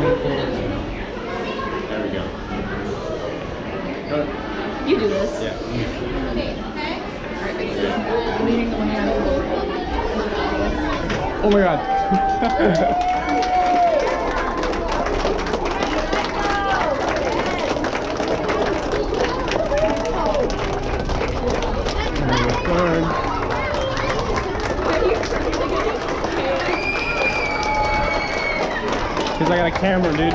There we go. You do this. Yeah. Oh my god. Cause I got a camera, dude.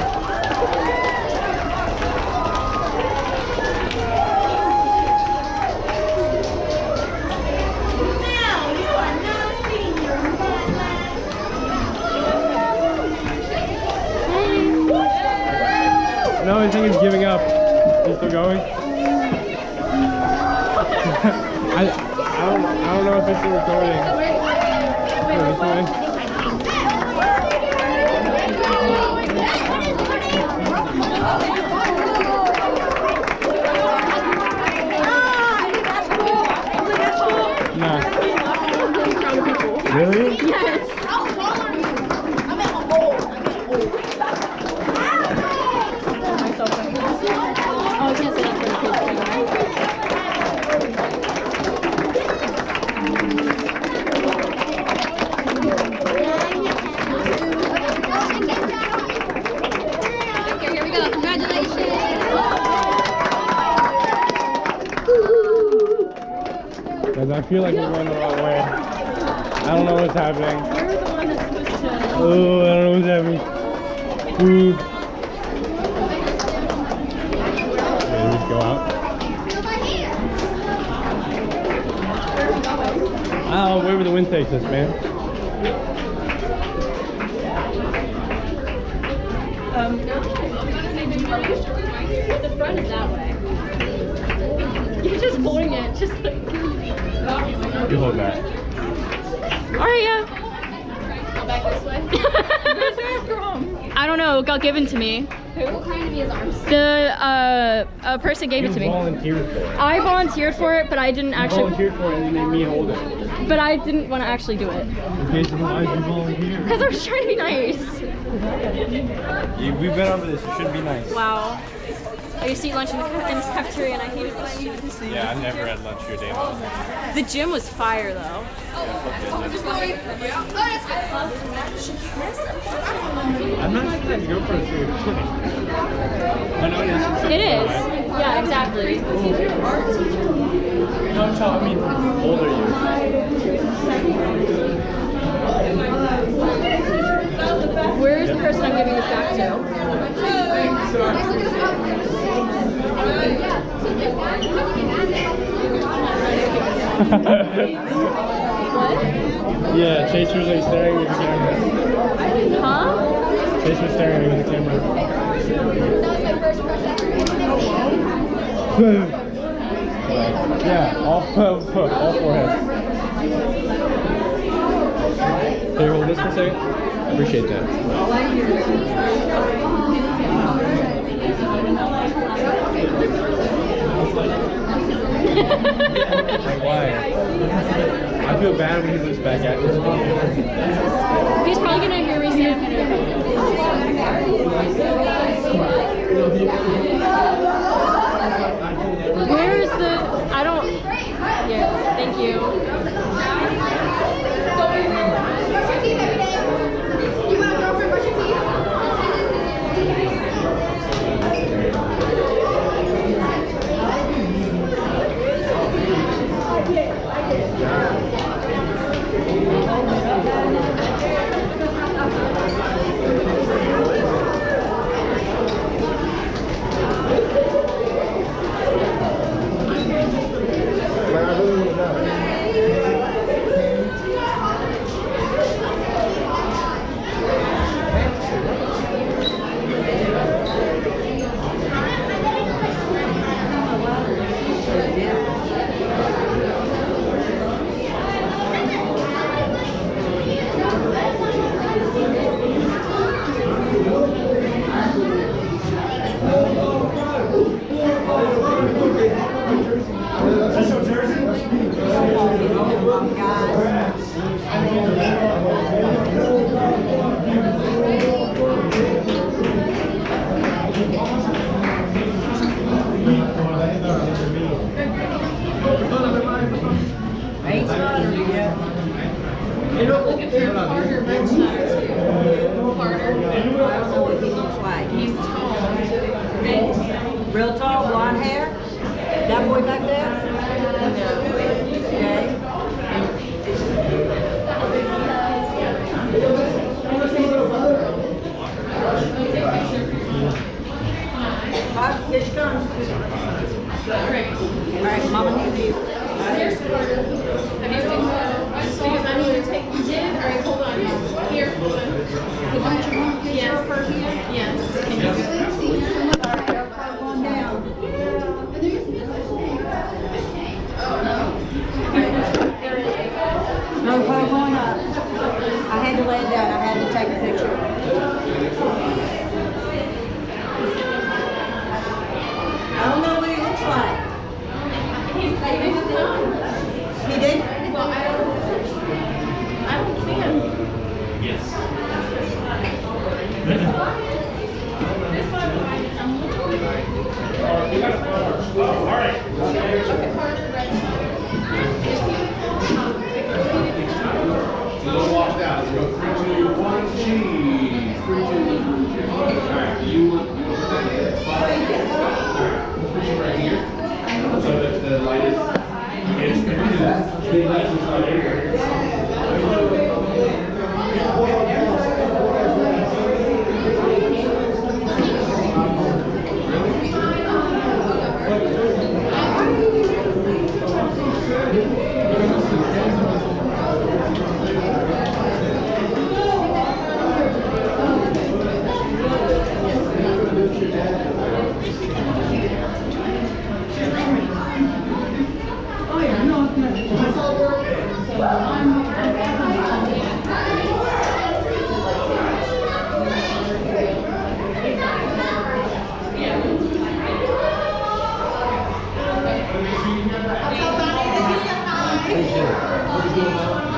No, I think he's giving up. He's still going. I don't know if it's still recording. Here, this way. No. Really? Yes. Oh, I can't say that's for the kids. Here we go. Congratulations. Guys, I feel like we're going the wrong way. I don't know what's happening. You're the one that's supposed to... Oh, I don't know what's happening. Ooh. Okay, we just go out. Oh, wherever the wind takes us, man. The front is that way. You're just holding it, just like... You hold that. Alright, yeah. Go back this way. Where's that from? I don't know, it got given to me. Who handed me his arms? A person gave it to me. You volunteered for it. I volunteered for it, but I didn't You actually... volunteered for it and you made me hold it. But I didn't want to actually do it. Okay, so why did you volunteer? Because I was trying to be nice. We've been over this, you should be nice. Wow. I used to eat lunch in this cafeteria and I hated lunch. Yeah, I've never had lunch your day long. The gym was fire though. I'm not sure that GoPro is really funny. I know It is. Yeah, exactly. No, tell I mean, how old are you? Where's the person I'm giving this back to? What? Yeah, Chase was like staring at the camera. Huh? Chase was staring at the camera. Yeah, all forehead. Can you hold this for a second? I appreciate that. Like, why? I feel bad when he looks back at this video. He's probably gonna hear me say Where is the... I don't... Yeah, thank you. You want a girlfriend brush your teeth? don't know what he looks like. He's tall. Real tall, blonde hair? That boy back there? Okay. Here she comes. All right, Mama needs you. Here's Carter. Have you seen Carter? Because I'm going to take. You did? All right, hold on. Here, hold on. Yes. Yes. Can you? All right, everybody going down. No, put going up. I had to lay it down. I had to take a picture. I don't know what he looks like. He didn't come. He did? Well, I don't see him. Yes. All right. Okay, Carter, ready? So walk out. Let's go 3, 2, 1, cheese. 3, 2, 1. All right. You look right here. Right here. So that the light is. The light is not here.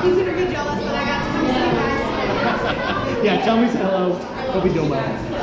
He's gonna be jealous that I got to come see you guys. Yeah, tell me hello. Hope you're doing well.